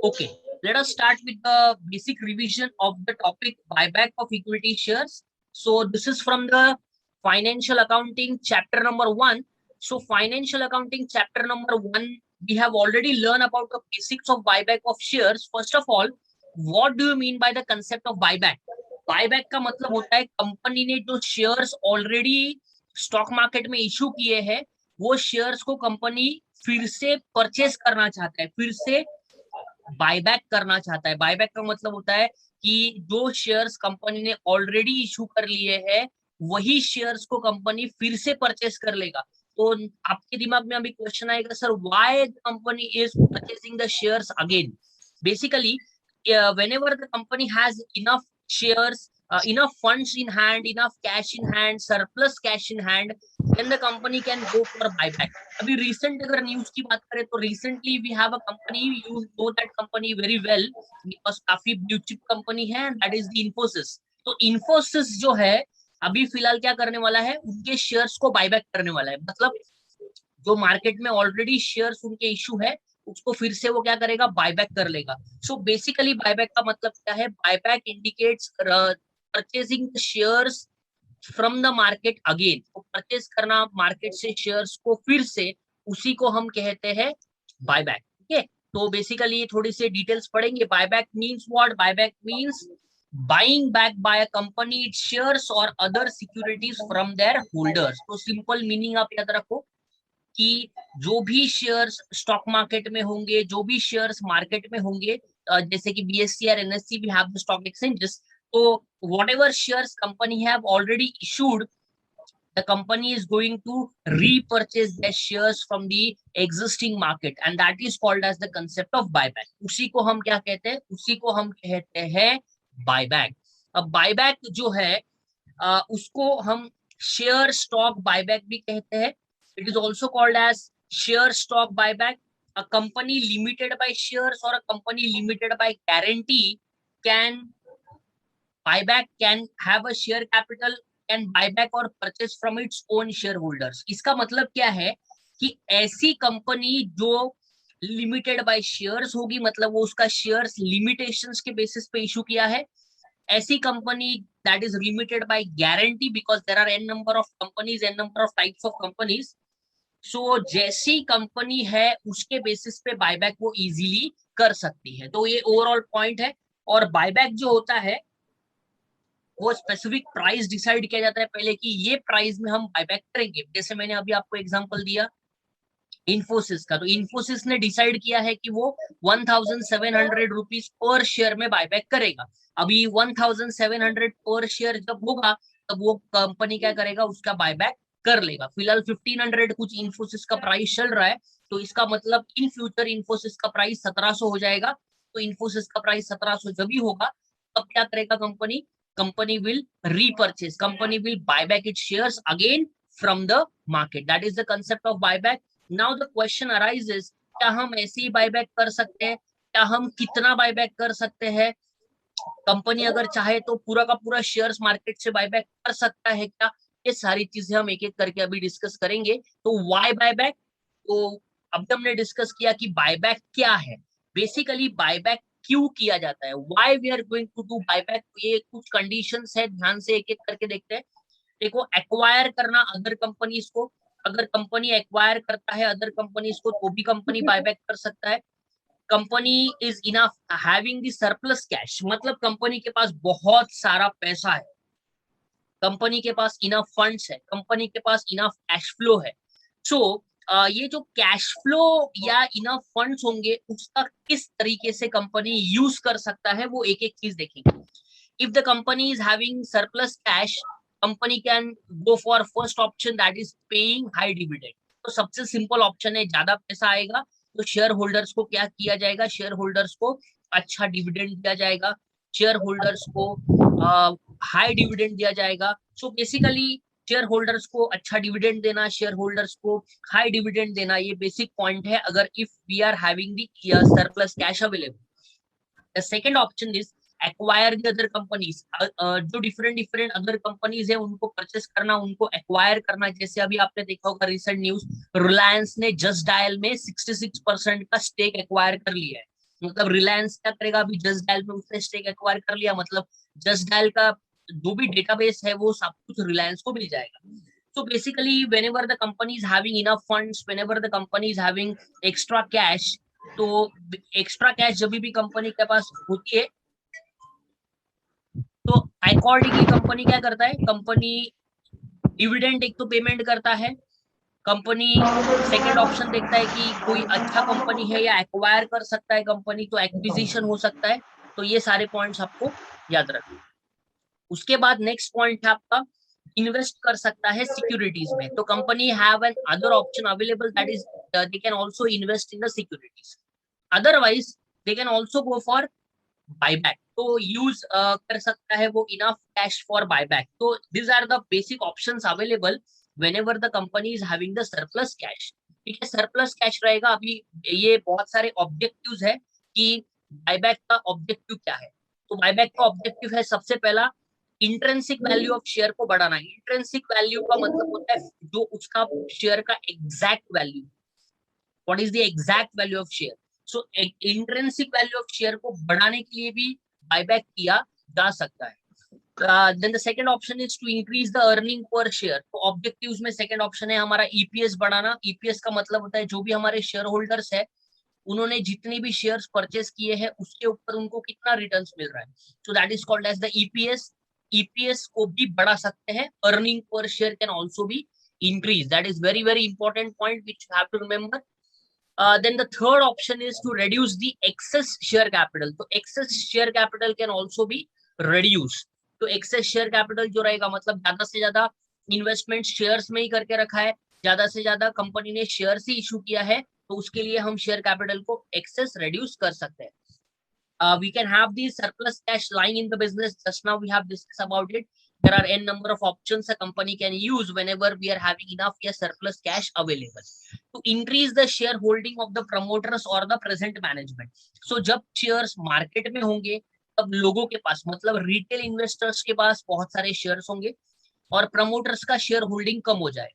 Okay, let us start with the basic revision of the topic buyback of equity shares. So this is from the financial accounting chapter number 1. So financial accounting chapter number 1, we have already learned about the basics of buyback of shares. First of all, what do you mean by the concept of buyback? Buyback का मतलब होता है company ने जो shares already stock market में issue किए हैं, वो शेयर्स को कंपनी फिर से परचेस करना चाहता है, फिर से बायबैक करना चाहता है। बायबैक का मतलब होता है कि जो शेयर्स कंपनी ने ऑलरेडी इशू कर लिए हैं, वही शेयर्स को कंपनी फिर से परचेस कर लेगा। तो आपके दिमाग में अभी क्वेश्चन आएगा, sir why the company is purchasing the shares again? Basically whenever the company has enough shares, enough funds in hand, enough cash in hand, surplus cash in hand, then the company can go for buyback. अभी recent अगर news की बात करें तो recently we have a company, you know that company very well, because काफी blue chip company है, that is the Infosys. तो इन्फोसिस जो है अभी फिलहाल क्या करने वाला है, उनके शेयर्स को बायबैक करने वाला है। मतलब जो मार्केट में ऑलरेडी शेयर्स उनके इशू है, उसको फिर से वो क्या करेगा, बायबैक कर लेगा। सो बेसिकली बायबैक का मतलब क्या है? Buyback indicates purchasing shares from the market again. तो परचेज करना मार्केट से शेयर्स को फिर से, उसी को हम कहते हैं बायबैक। ठीक है, तो बेसिकली थोड़ी सी डिटेल्स पढ़ेंगे। Buyback means what? Buyback means buying back by a company its shares और other securities from their holders. तो सिंपल मीनिंग आप याद रखो कि जो भी शेयर्स स्टॉक मार्केट में होंगे, जो भी शेयर्स मार्केट में होंगे, जैसे कि बीएससी और NSC, we have the stock exchanges. तो whatever shares company have already issued, the company is going to repurchase their shares from the existing market, and that is called as the concept of buyback. उसी को हम क्या कहते हैं? उसी को हम कहते हैं बायबैक। अब बायबैक जो है उसको हम शेयर स्टॉक बायबैक भी कहते हैं। It is also called as share stock buyback. A company limited by shares और a company limited by guarantee can buyback can have a share capital, can buyback और purchase from its own shareholders। इसका मतलब क्या है कि ऐसी company जो limited by shares होगी, मतलब वो उसका शेयर्स लिमिटेशंस के बेसिस पे इशू किया है। ऐसी company that is limited by guarantee, because there are N number of companies, N number of types of companies. So जैसी कंपनी है उसके बेसिस पे बायबैक वो इजीली कर सकती है। तो ये ओवरऑल पॉइंट है। और बायबैक जो होता है वो स्पेसिफिक प्राइस डिसाइड किया जाता है पहले कि ये प्राइस में हम बायबैक करेंगे। जैसे मैंने अभी आपको एग्जांपल दिया इन्फोसिस का, तो इन्फोसिस ने डिसाइड किया है कि वो 1700 रुपीज पर शेयर में बायबैक करेगा। अभी 1700 पर शेयर जब होगा, तब वो कंपनी क्या करेगा, उसका बायबैक कर लेगा। फिलहाल 1500 कुछ इन्फोसिस का प्राइस चल रहा है, तो इसका मतलब इन फ्यूचर इन्फोसिस का प्राइस 1700 हो जाएगा। तो इन्फोसिस का प्राइस 1700 जब भी होगा, तब क्या करेगा company? Company will repurchase, company will buyback it shares again from the market. That is the concept of buyback. Now the question arises, क्या हम ऐसे ही बायबैक कर सकते हैं? क्या हम कितना बायबैक कर सकते हैं? कंपनी अगर चाहे तो पूरा का पूरा शेयर्स मार्केट से बायबैक कर सकता है क्या? ये सारी चीजें हम एक एक करके अभी डिस्कस करेंगे। तो व्हाई बायबैक? तो अभी हमने डिस्कस किया कि बायबैक क्या है। बेसिकली बायबैक क्यों किया जाता है, why we are going to do buyback. ये कुछ कंडीशंस है, ध्यान से एक एक करके देखते हैं। देखो, एक्वायर करना अदर कंपनीज को, अगर कंपनी एक्वायर करता है अदर कंपनीज को, तो भी कंपनी बायबैक कर सकता है। Company is enough having the surplus cash, मतलब कंपनी के पास बहुत सारा पैसा है, कंपनी के पास इनफ फंड्स है, कंपनी के पास इनफ कैश फ्लो है। सो ये जो कैश फ्लो या इनफ फंड्स होंगे, उसका किस तरीके से कंपनी यूज कर सकता है, वो एक एक चीज देखेंगे। If the company is having surplus cash, company can go for first option, that is paying high dividend। तो सबसे सिंपल ऑप्शन है, ज्यादा पैसा आएगा तो शेयर होल्डर्स को क्या किया जाएगा? शेयर होल्डर्स को अच्छा डिविडेंड दिया जाएगा, शेयर होल्डर्स को हाई डिविडेंड दिया जाएगा। सो बेसिकली शेयर होल्डर्स को अच्छा डिविडेंड देना, शेयर होल्डर्स को हाई डिविडेंड देना, ये बेसिक पॉइंट है अगर if we are having the surplus cash available. The second option is acquire the other companies. जो डिफरेंट डिफरेंट अदर कंपनीज है उनको परचेस करना, उनको एक्वायर करना। जैसे अभी आपने देखा होगा रिसेंट न्यूज, रिलायंस ने जस्ट डायल में 66% का स्टेक एक्वायर कर लिया है। मतलब रिलायंस क्या करेगा, अभी जस्ट डायल में उसने स्टेक एक्वायर कर लिया, मतलब जस्ट डायल का जो भी डेटाबेस है वो सब कुछ रिलायंस को मिल जाएगा. So basically, whenever the company is having enough funds, whenever the company is having extra cash, तो एक्स्ट्रा कैश जब भी कंपनी के पास होती है तो अकॉर्डिंगली कंपनी क्या करता है, कंपनी डिविडेंड एक तो पेमेंट करता है, कंपनी सेकंड ऑप्शन देखता है कि कोई अच्छा कंपनी है या एक्वायर कर सकता है कंपनी, तो एक्विजिशन हो सकता है. तो ये सारे पॉइंट्स आपको याद रखना. उसके बाद नेक्स्ट पॉइंट है आपका इन्वेस्ट कर सकता है सिक्योरिटीज में. तो company have an other option available, that is they can also invest in the securities. Otherwise they can also go for buyback. तो यूज कर सकता है वो इनफ कैश फॉर बायबैक. तो this are the basic options available whenever the company is having the surplus cash. ठीक है, surplus cash रहेगा. अभी ये बहुत सारे ऑब्जेक्टिव्स है कि बायबैक का ऑब्जेक्टिव क्या है. तो बायबैक का ऑब्जेक्टिव है सबसे पहला इंट्रिंसिक वैल्यू ऑफ शेयर को बढ़ाना. इंट्रिंसिक वैल्यू का मतलब होता है जो उसका शेयर का exact value. What is the exact value of share. So intrinsic value of share को बढ़ाने के लिए भी बायबैक किया जा सकता है. then the second option is to increase the earning per share. तो ऑब्जेक्टिव्स में सेकंड ऑप्शन है हमारा ईपीएस बढ़ाना. ईपीएस का मतलब होता है जो भी हमारे शेयर होल्डर्स है उन्होंने जितनी भी शेयर्स परचेस किए हैं उसके ऊपर उनको कितना रिटर्न्स मिल रहा है. So that is called as the EPS. EPS को भी बढ़ा सकते हैं. Earning per share can also be increase. That is very very important point which you have to remember. Then the third option is to reduce the excess share capital. तो excess share capital can also be reduced. तो excess share capital जो रहेगा मतलब ज्यादा से ज्यादा investment shares में ही करके रखा है, ज्यादा से ज्यादा कंपनी ने शेयर्स ही इशू किया है, तो उसके लिए हम शेयर कैपिटल को एक्सेस reduce कर सकते हैं. We can have the surplus cash lying in the business. Just now we have discussed about it. There are n number of options a company can use whenever we are having enough surplus cash available to increase the shareholding of the promoters or the present management. So जब shares market में होंगे तब लोगों के पास मतलब retail investors के पास बहुत सारे शेयर्स होंगे और प्रमोटर्स का शेयर होल्डिंग कम हो जाए.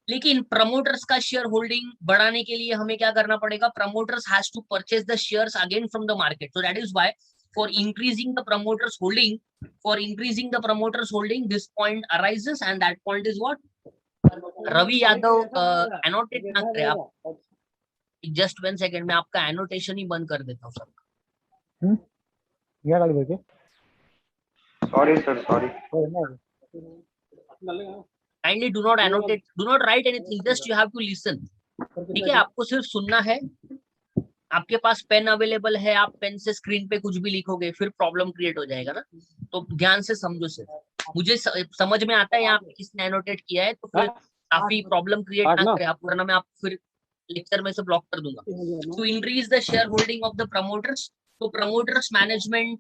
लेकिन प्रमोटर्स का शेयर होल्डिंग बढ़ाने के लिए हमें क्या करना पड़ेगा, promoters has to purchase the shares again from the market. So that is why for increasing the promoters holding this point arises and that point is what Ravi Yadav annotate ना करें आप. जस्ट 1 सेकंड में आपका एनोटेशन ही बंद कर देता हूँ सबका. क्या गाली बोल के sorry sir sorry. Kindly do not annotate, do not write anything, just you have to listen. ठीक है, आपको सिर्फ सुनना है. आपके पास पेन अवेलेबल है, आप पेन से स्क्रीन पे कुछ भी लिखोगे फिर प्रॉब्लम क्रिएट हो जाएगा ना. तो ध्यान से समझो. सिर्फ मुझे समझ में आता है यहाँ पे किसने एनोटेट किया है, तो फिर काफी प्रॉब्लम क्रिएट ना करें आप, वरना मैं आपको फिर लेक्चर में से ब्लॉक कर दूंगा. To increase the share holding of the promoters. तो प्रमोटर्स मैनेजमेंट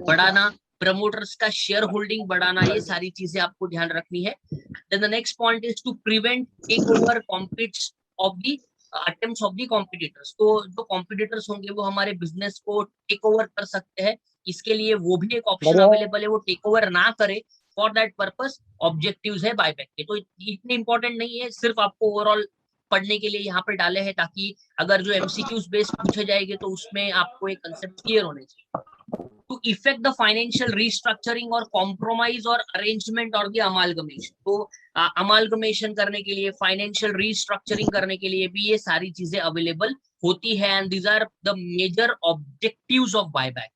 बढ़ाना, प्रमोटर्स का शेयर होल्डिंग बढ़ाना, ये सारी चीजें आपको ध्यान रखनी है. Then the next point is to prevent take over competes of the attempts of the competitors. तो जो कॉम्पिटिटर्स होंगे वो हमारे बिजनेस को टेक ओवर कर सकते हैं. इसके लिए वो भी एक ऑप्शन अवेलेबल है, वो टेक ओवर ना करे. फॉर दैट पर्पस ऑब्जेक्टिव्स है बायबैक के. तो इतने इंपॉर्टेंट नहीं है, सिर्फ आपको ओवरऑल पढ़ने के लिए यहाँ पे डाले हैं ताकि अगर जो एमसीक्यूज बेस्ड पूछे जाएंगे तो उसमें आपको एक कंसेप्ट क्लियर होने चाहिए. To effect the financial restructuring or compromise or arrangement or the amalgamation. तो amalgamation करने के लिए, financial restructuring करने के लिए भी ये सारी चीजें अवेलेबल होती है. and these are the major objectives of buyback.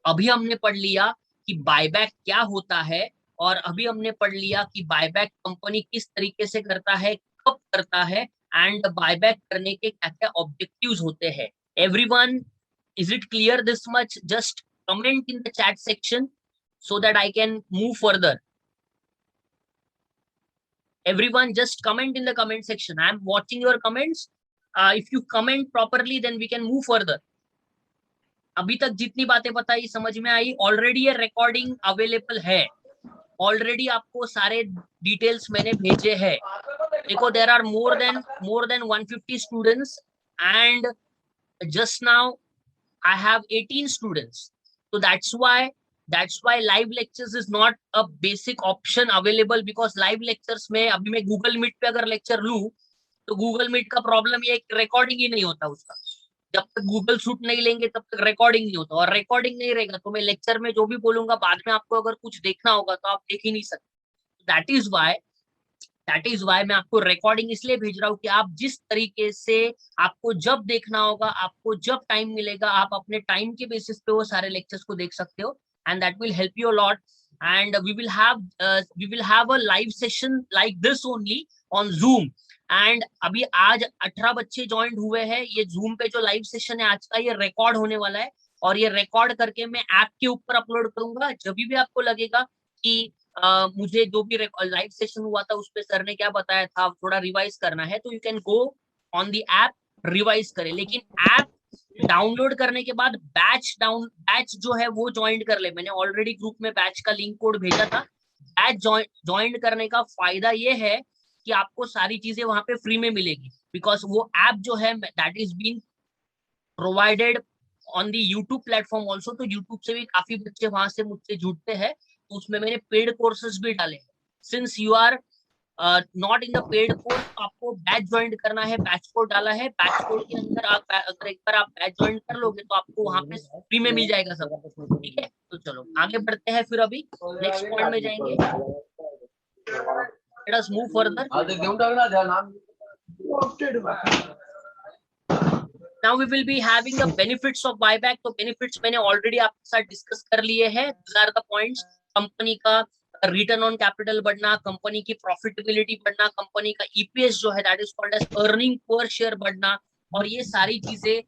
अभी हमने पढ़ लिया कि बायबैक क्या होता है और अभी हमने पढ़ लिया कि बायबैक कंपनी किस तरीके से करता है, कब करता है, एंड बायबैक करने के क्या क्या ऑब्जेक्टिव्स होते हैं. Everyone, is it clear this much? Just comment in the chat section so that I can move further. Everyone just comment in the comment section. I am watching your comments. If you comment properly then we can move further. अभी तक जितनी बातें बताई समझ में आई. Already ये recording available है, already आपको सारे डिटेल्स मैंने भेजे हैं. देखो, there are more than 150 students and just now I have 18 students. So that's why live lectures is not a basic option available, because live lectures में अभी मैं Google Meet पे अगर लेक्चर लूं तो Google Meet का प्रॉब्लम ये recording ही नहीं होता उसका. जब तक गूगल शूट नहीं लेंगे तब तक रिकॉर्डिंग नहीं होता, और रिकॉर्डिंग नहीं रहेगा तो मैं लेक्चर में जो भी बोलूंगा बाद में आपको अगर कुछ देखना होगा तो आप देख ही नहीं सकते। दैट इज वाई मैं आपको रिकॉर्डिंग इसलिए भेज रहा हूँ कि आप जिस तरीके से आपको जब देखना होगा, आपको जब टाइम मिलेगा, आप अपने टाइम के बेसिस पे वो सारे लेक्चर्स को देख सकते हो, and that will help you lot. And we will have a live session like this only on Zoom. And अभी आज 18 बच्चे ज्वाइन हुए हैं। ये जूम पे जो लाइव सेशन है आज का, ये रिकॉर्ड होने वाला है, और ये रिकॉर्ड करके मैं ऐप के ऊपर अपलोड करूंगा। जब भी आपको लगेगा कि मुझे जो भी लाइव सेशन हुआ था उस पे सर ने क्या बताया था थोड़ा रिवाइज करना है, तो you can go on the app, revise करें। लेकिन ऐप डाउनलोड करने के बाद बैच जो है वो ज्वाइन कर ले। मैंने ऑलरेडी ग्रुप में बैच का लिंक कोड भेजा था। बैच ज्वाइन करने का फायदा ये है कि आपको सारी चीजें वहां पे फ्री में मिलेगी, बिकॉज वो ऐप जो है that is been provided on the YouTube platform also. तो यूट्यूब से भी काफी बच्चे वहां से मुझसे जुड़ते हैं, तो उसमें मैंने पेड कोर्सेज भी डाले हैं। Since you are not in the paid course, तो आपको बैच ज्वाइन करना है। बैच कोड डाला है, बैच कोड के अंदर आप अगर एक बार आप बैच ज्वाइन कर लोगे तो आपको वहां पे फ्री में मिल जाएगा सब। ठीक है, तो चलो आगे बढ़ते हैं, फिर अभी नेक्स्ट पॉइंट में जाएंगे। Late us move further. Now we will be having the benefits of buyback। तो benefits मैंने already आपके साथ डिस्कस कर लिए हैं। These are the points। Company का रिटर्न ऑन कैपिटल बढ़ना, कंपनी की प्रॉफिटेबिलिटी बढ़ना, कंपनी का ईपीएस जो है that is called as earning per share बढ़ना, और ये सारी चीजें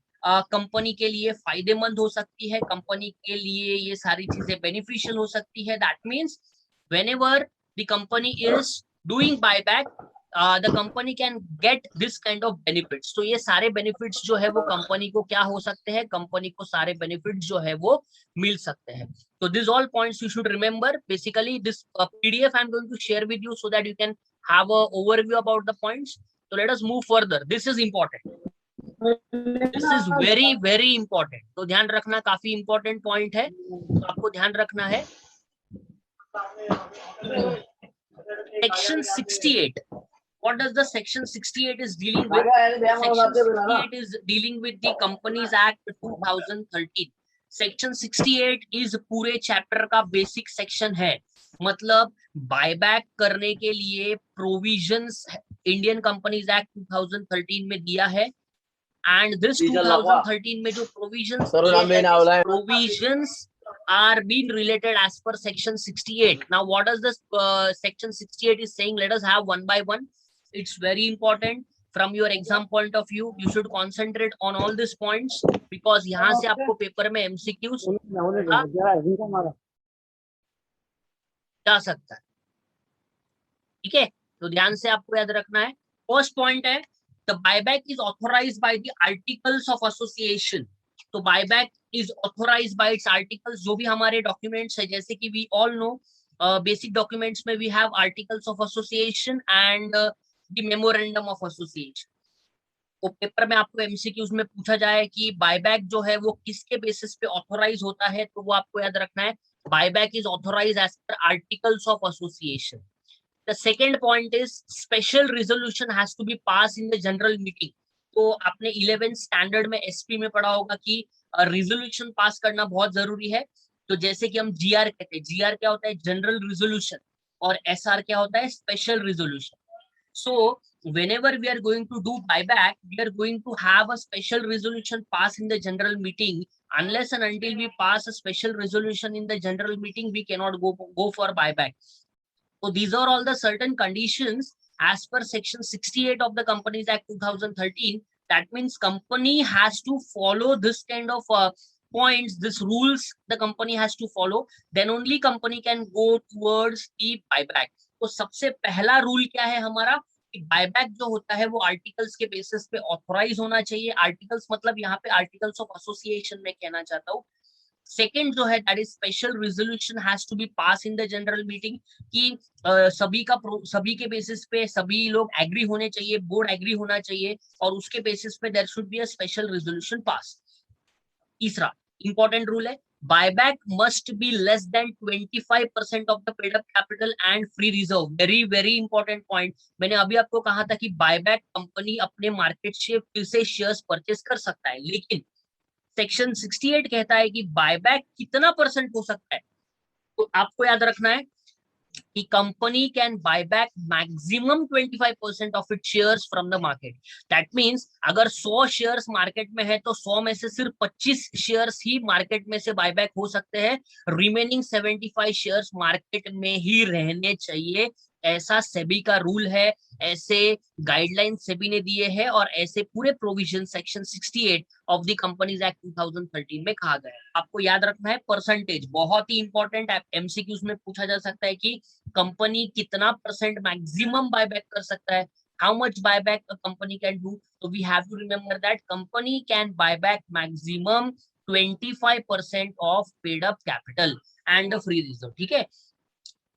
कंपनी के लिए फायदेमंद हो सकती है, कंपनी के लिए ये सारी चीजें बेनिफिशियल हो सकती है। That means whenever the company is doing buyback, the company can get this kind of benefits. तो ये सारे बेनिफिट्स जो है वो कंपनी को क्या हो सकते हैं, कंपनी को सारे बेनिफिट्स जो है वो मिल सकते हैं। तो this all points you should remember. Basically this PDF I am going to share with you so that you can have a overview about the points. तो let us move further. This is important, this is very very important. तो ध्यान रखना, काफी important point है, तो आपको ध्यान रखना है। Section 68. What does the Section 68 is dealing with? Section 68 is dealing with the Companies Act 2013. Section 68 is पूरे चैप्टर का बेसिक सेक्शन है। मतलब बायबैक करने के लिए प्रोविजंस इंडियन कंपनीज एक्ट 2013 में दिया है। एंड दिस 2013 में जो provisions are being related as per section 68. Now what does this section 68 is saying? Let us have one by one. It's very important from your exam point of view. You should concentrate on all these points because यहाँ से आपको paper में MCQs जा सकता है। ठीक है, तो ध्यान से आपको याद रखना है। फर्स्ट पॉइंट है the buyback is authorized by the articles of association. तो buyback is authorised by its articles. जो भी हमारे डॉक्यूमेंट्स है, जैसे कि we all know basic documents में we have articles of association and the memorandum of association. तो paper में आपको एमसीक्यूज में पूछा जाए कि बायबैक जो है वो किसके बेसिस पे ऑथोराइज होता है, तो वो आपको याद रखना है buyback is authorise as per articles of association. The second point is special resolution has to be pass in the general meeting. तो आपने 11th स्टैंडर्ड में एसपी में पढ़ा होगा कि रिजोल्यूशन पास करना बहुत जरूरी है। तो जैसे कि हम जीआर कहते हैं, जीआर क्या होता है, जनरल रिजोल्यूशन, और एसआर क्या होता है, special resolution. So whenever we are going to do buyback, we are going to have a special resolution pass in the general meeting. Unless and until we pass a special resolution in the general meeting, we cannot go for buyback. So these are all the certain conditions as per section 68 of the Companies Act 2013. That means company has to follow this kind of points, this rules the company has to follow, then only company can go towards the buyback. तो सबसे पहला rule क्या है हमारा, buyback जो होता है वो आर्टिकल्स के बेसिस पे ऑथोराइज होना चाहिए। आर्टिकल्स मतलब यहाँ पे आर्टिकल्स ऑफ एसोसिएशन में कहना चाहता हूँ। सेकेंड जो है that is special resolution has to be pass in the general meeting, कि सभी के बेसिस पे सभी लोग एग्री होने चाहिए, बोर्ड एग्री होना चाहिए, और उसके बेसिस पे there should be a special resolution pass. तीसरा इंपॉर्टेंट रूल है buyback must be less than 25% of the paid up capital and free reserve. very very important point. मैंने अभी आपको कहा था कि बायबैक कंपनी अपने मार्केट से फिर से शेयर्स परचेस कर सकता है, लेकिन सेक्शन 68 कहता है कि बायबैक कितना परसेंट हो सकता है। तो आपको याद रखना है कि company can buy back maximum 25% of it shares from the market. That means अगर 100 शेयर्स मार्केट में है तो 100 में से सिर्फ 25 शेयर्स ही मार्केट में से बायबैक हो सकते हैं, रिमेनिंग 75 शेयर्स मार्केट में ही रहने चाहिए। ऐसा सेबी का रूल है, ऐसे गाइडलाइन सेबी ने दिए हैं और ऐसे पूरे provision section 68 of the companies act 2013 में कहा गया है। आपको याद रखना है परसेंटेज, बहुत ही इंपॉर्टेंट एमसीक्यूज में पूछा जा सकता है कि कंपनी कितना परसेंट मैक्सिमम बायबैक कर सकता है, how much buyback a company can do. So we have to remember that company can buy back maximum 25% of paid up capital and the free reserve. ठीक है,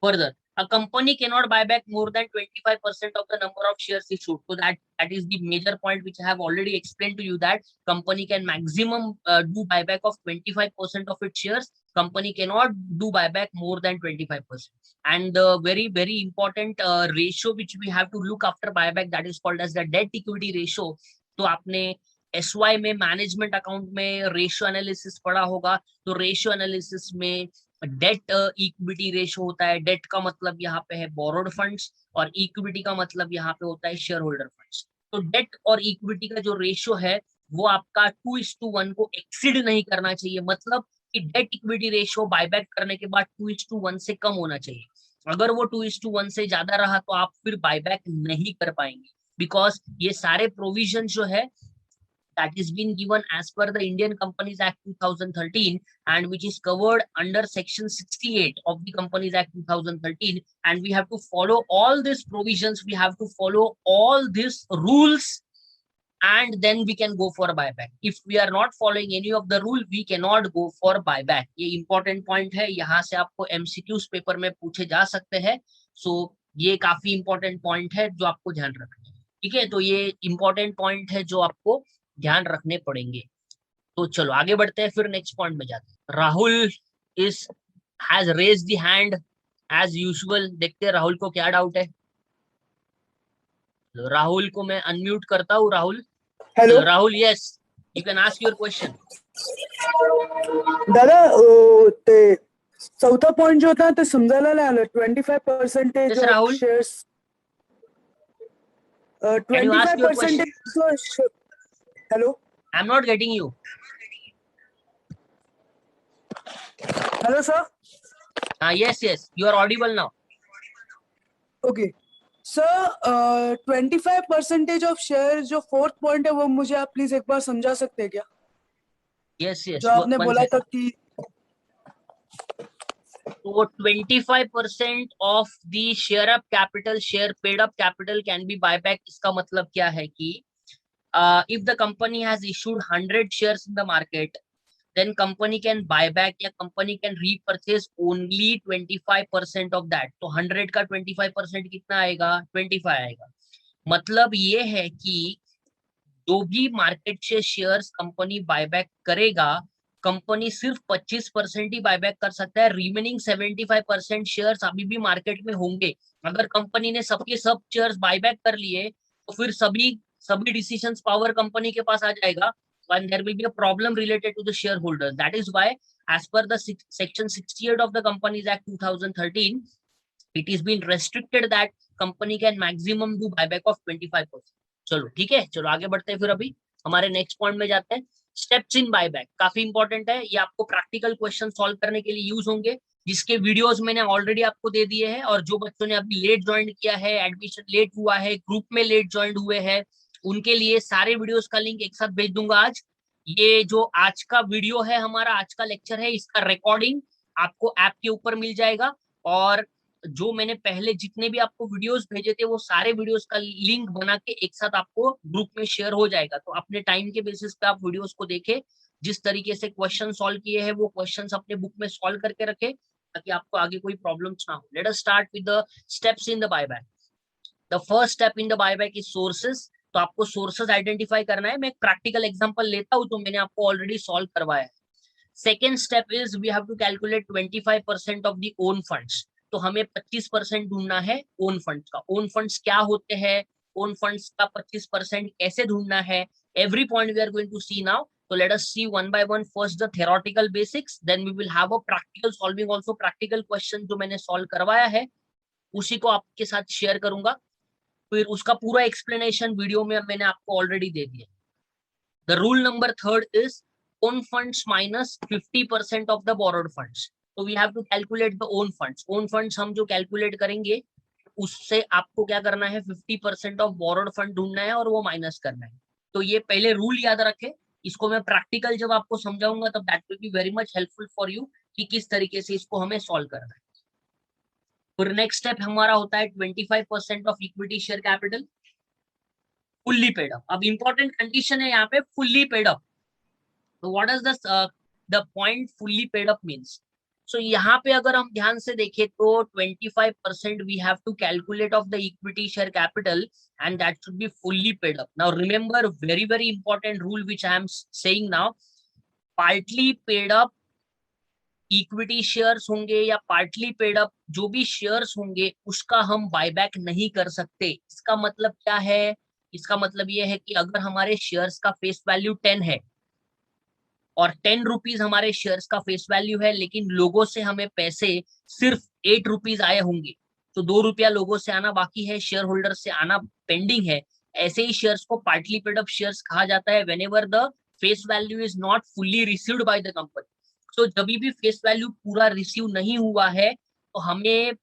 further a company cannot buy back more than 25% of the number of shares issued. So that is the major point which I have already explained to you, that company can maximum do buyback of 25% of its shares. Company cannot do buyback more than 25%. And the very very important ratio which we have to look after buyback, that is called as the debt equity ratio. तो आपने SY में management account में ratio analysis पढ़ा होगा। तो ratio analysis में debt equity ratio होता है। डेट का मतलब यहाँ पे है बोरोड फंड्स और इक्विटी का मतलब यहाँ पे होता है शेयर होल्डर फंड्स। तो डेट और इक्विटी का जो रेशियो है वो आपका 2:1 को एक्सीड नहीं करना चाहिए। मतलब कि डेट इक्विटी रेशियो बायबैक करने के बाद 2:1 से कम होना चाहिए। अगर वो 2:1 से ज्यादा रहा तो आप फिर बायबैक नहीं कर पाएंगे, बिकॉज ये सारे प्रोविजन जो है that is been given as per the Indian Companies Act 2013 and which is covered under section 68 of the Companies Act 2013, and we have to follow all these provisions, we have to follow all these rules, and then we can go for buyback. If we are not following any of the rule, we cannot go for buyback. ये important point है, यहाँ से आपको MCQs paper में पूछे जा सकते हैं। so ये काफी important point है जो आपको ध्यान रखना है। ठीक है, तो ये important point है जो आपको ध्यान रखने पड़ेंगे। तो चलो आगे बढ़ते हैं, फिर नेक्स्ट पॉइंट में जाते हैं। Rahul is has raised the hand as usual. देखते हैं राहुल को क्या डाउट है। राहुल को मैं अनम्यूट करता हूँ। Rahul, hello Rahul, yes you can ask your question. दादा ते चौथा पॉइंट जो होता ते समजायला नाही आलं 25% Rahul, of shares 25% hello I am not getting you. Hello sir. हाँ, yes yes you are audible now. Okay sir, 25% of share जो फोर्थ पॉइंट है वो मुझे आप प्लीज एक बार समझा सकते हैं क्या? यस यस, जो आपने बोला था कि तो 25% of the share up capital, share paid up capital can be buyback. इसका मतलब क्या है कि if the company has issued 100 shares in the market, then company can buy back या company can repurchase only 25% of that. तो 100 का 25% कितना आएगा? 25 आएगा। मतलब ये है कि जो भी मार्केट से शेयर्स कंपनी बायबैक करेगा, कंपनी सिर्फ 25% ही बायबैक कर सकता है। रिमेनिंग 75% शेयर्स अभी भी मार्केट में होंगे। अगर कंपनी ने सबके सब शेयर्स बायबैक कर लिए तो फिर सभी डिसीजंस पावर कंपनी के पास आ जाएगा and there will be a problem related to the shareholders. That is why as per the section 68 of the Companies Act 2013, it is been restricted that company can maximum do buyback of 25%. चलो ठीक है, चलो आगे बढ़ते हैं। फिर अभी हमारे नेक्स्ट पॉइंट में जाते हैं। स्टेप्स इन बायबैक काफी इंपॉर्टेंट है, ये आपको प्रैक्टिकल क्वेश्चन सॉल्व करने के लिए यूज होंगे, जिसके वीडियोस मैंने ऑलरेडी आपको दे दिए हैं। और जो बच्चों ने अभी लेट ज्वाइन किया है, एडमिशन लेट हुआ है, ग्रुप में लेट ज्वाइन हुए हैं, उनके लिए सारे वीडियोस का लिंक एक साथ भेज दूंगा आज। ये जो आज का वीडियो है, हमारा आज का लेक्चर है, इसका रिकॉर्डिंग आपको ऐप के ऊपर मिल जाएगा। और जो मैंने पहले जितने भी आपको वीडियोस भेजे थे वो सारे वीडियोस का लिंक बना के एक साथ आपको ग्रुप में शेयर हो जाएगा। तो अपने टाइम के बेसिस पे आप वीडियोस को देखें, जिस तरीके से क्वेश्चन सॉल्व किए हैं वो क्वेश्चंस अपने बुक में सॉल्व करके रखें ताकि आपको आगे कोई प्रॉब्लम्स ना हो। Let us start with the steps in the buyback. The first step in the buyback is sources. तो आपको सोर्सेस आइडेंटिफाई करना है। मैं एक प्रैक्टिकल एग्जांपल लेता हूं, तो मैंने आपको ऑलरेडी सॉल्व करवाया है। Second step is we have to calculate 25% of the own funds. तो हमें 25% ढूंढना है ओन फंड्स का। ओन फंड्स क्या होते हैं, ओन फंड्स का 25% कैसे ढूंढना है, every point we are going to see now. So let us see one by one. First the theoretical basics, then we will have a practical solving also, practical question जो मैंने solve करवाया है उसी को आपके साथ शेयर करूंगा। फिर उसका पूरा explanation वीडियो में मैंने आपको ऑलरेडी दे दिया। The rule number third is own funds minus 50% of the borrowed funds. So we have to calculate the own funds. Own funds हम जो calculate करेंगे उससे आपको क्या करना है, 50% ऑफ borrowed fund ढूंढना है और वो माइनस करना है। तो ये पहले रूल याद रखें, इसको मैं प्रैक्टिकल जब आपको समझाऊंगा तब that will be very much helpful for you कि किस तरीके से इसको हमें सॉल्व करना है। फिर नेक्स्ट स्टेप हमारा होता है 25% of equity share capital fully paid up. अब इंपॉर्टेंट कंडीशन है यहाँ पे फुल्ली पेड अप। तो what is the point fully paid up means? So यहाँ पे अगर हम ध्यान से देखें तो 25% we have to calculate of the equity share capital and that should be fully paid up. Now remember very important rule which I am saying now, partly paid up equity shares होंगे या partly paid up जो भी shares होंगे उसका हम buyback नहीं कर सकते। इसका मतलब क्या है? इसका मतलब ये है कि अगर हमारे शेयर्स का फेस वैल्यू 10 है और 10 रुपीज हमारे शेयर्स का फेस वैल्यू है, लेकिन लोगों से हमें पैसे सिर्फ 8 रुपीज आए होंगे, तो 2 रुपया लोगों से आना बाकी है, शेयर होल्डर से आना पेंडिंग है। ऐसे ही शेयर्स को पार्टली पेड अप शेयर्स कहा जाता है whenever the face value is not fully received by the company. तो जब भी फेस वैल्यू पूरा रिसीव नहीं हुआ है तो हमें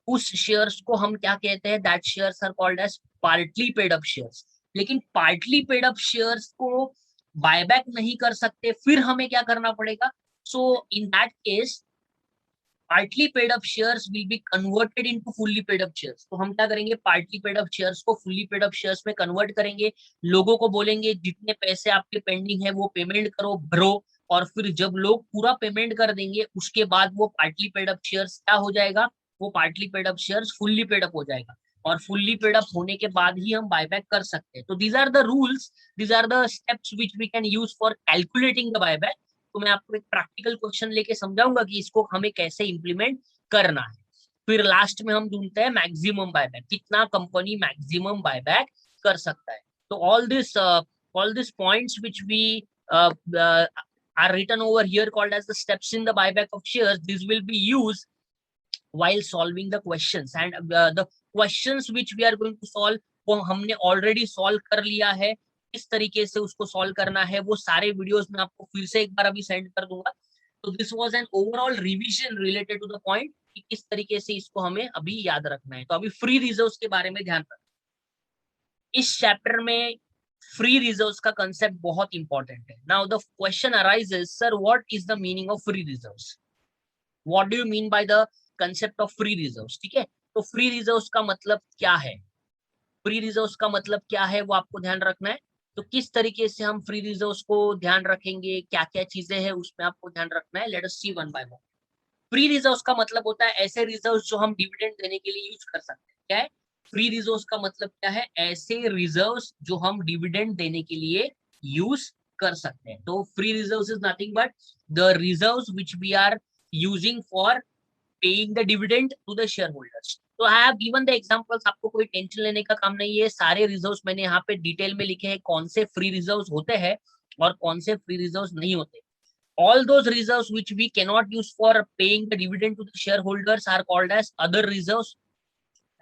उस शेयर्स को हम क्या कहते हैं, that shares are called as partly paid up shares. लेकिन पार्टली पेड अप शेयर्स को बायबैक नहीं कर सकते, फिर हमें क्या करना पड़ेगा? So in that case partly paid up shares will be converted into fully paid up shares. तो हम क्या करेंगे, पार्टली पेड अप शेयर्स को फुल्ली पेड अप शेयर्स में कन्वर्ट करेंगे। लोगों को बोलेंगे जितने पैसे आपके पेंडिंग है वो पेमेंट करो, भरो, और फिर जब लोग पूरा पेमेंट कर देंगे उसके बाद वो पार्टली पेड अप शेयर्स क्या हो जाएगा, वो partly paid up shares fully paid up हो जाएगा और फुल्ली पेड अप होने के बाद ही हम बायबैक कर सकते हैं। तो these are the rules, these are the steps which we can use for calculating the buyback. तो मैं आपको एक प्रैक्टिकल क्वेश्चन लेके समझाऊंगा कि इसको हमें कैसे इंप्लीमेंट करना है। फिर लास्ट में हम ढूंढते हैं मैक्सिमम बायबैक, कितना कंपनी मैक्सिमम बायबैक कर सकता है। तो all this points which we are written over here called as the steps in the buyback of shares. This will be used while solving the questions, and the questions which we are going to solve वो हमने already solve कर लिया है। किस तरीके से उसको solve करना है वो सारे वीडियोस में आपको फिर से एक बार अभी सेंड कर दूंगा। तो this was an overall revision related to the point कि किस तरीके से इसको हमें अभी याद रखना है। तो अभी फ्री रिजर्व्स के बारे में ध्यान रखना। इस चैप्टर में फ्री रिजर्व्स का कंसेप्ट बहुत इंपॉर्टेंट है। Now the question arises, sir what is the meaning of free reserves? What do you mean by the concept of free reserves? ठीक है, तो फ्री रिजर्व्स का मतलब क्या है, फ्री रिजर्व्स का मतलब क्या है वो आपको ध्यान रखना है। तो किस तरीके से हम फ्री रिजर्व्स को ध्यान रखेंगे, क्या क्या चीजें हैं उसमें आपको ध्यान रखना है। Let us see one by one. Free reserves का मतलब होता है ऐसे रिजर्व्स जो हम डिविडेंड देने के लिए यूज कर सकते हैं। क्या है फ्री रिजर्व्स का मतलब? क्या है? ऐसे रिजर्व्स जो हम डिविडेंड देने के लिए यूज कर सकते हैं। तो free reserves is nothing but the reserves which we are using for paying the dividend to the share holders. तो I have given the examples, आपको कोई टेंशन लेने का काम नहीं है। सारे रिजर्व्स मैंने यहाँ पे डिटेल में लिखे हैं, कौन से फ्री रिजर्व्स होते हैं और कौन से फ्री रिजर्व्स नहीं होते। All those reserves which we cannot use for paying the dividend to the shareholders are called as other reserves.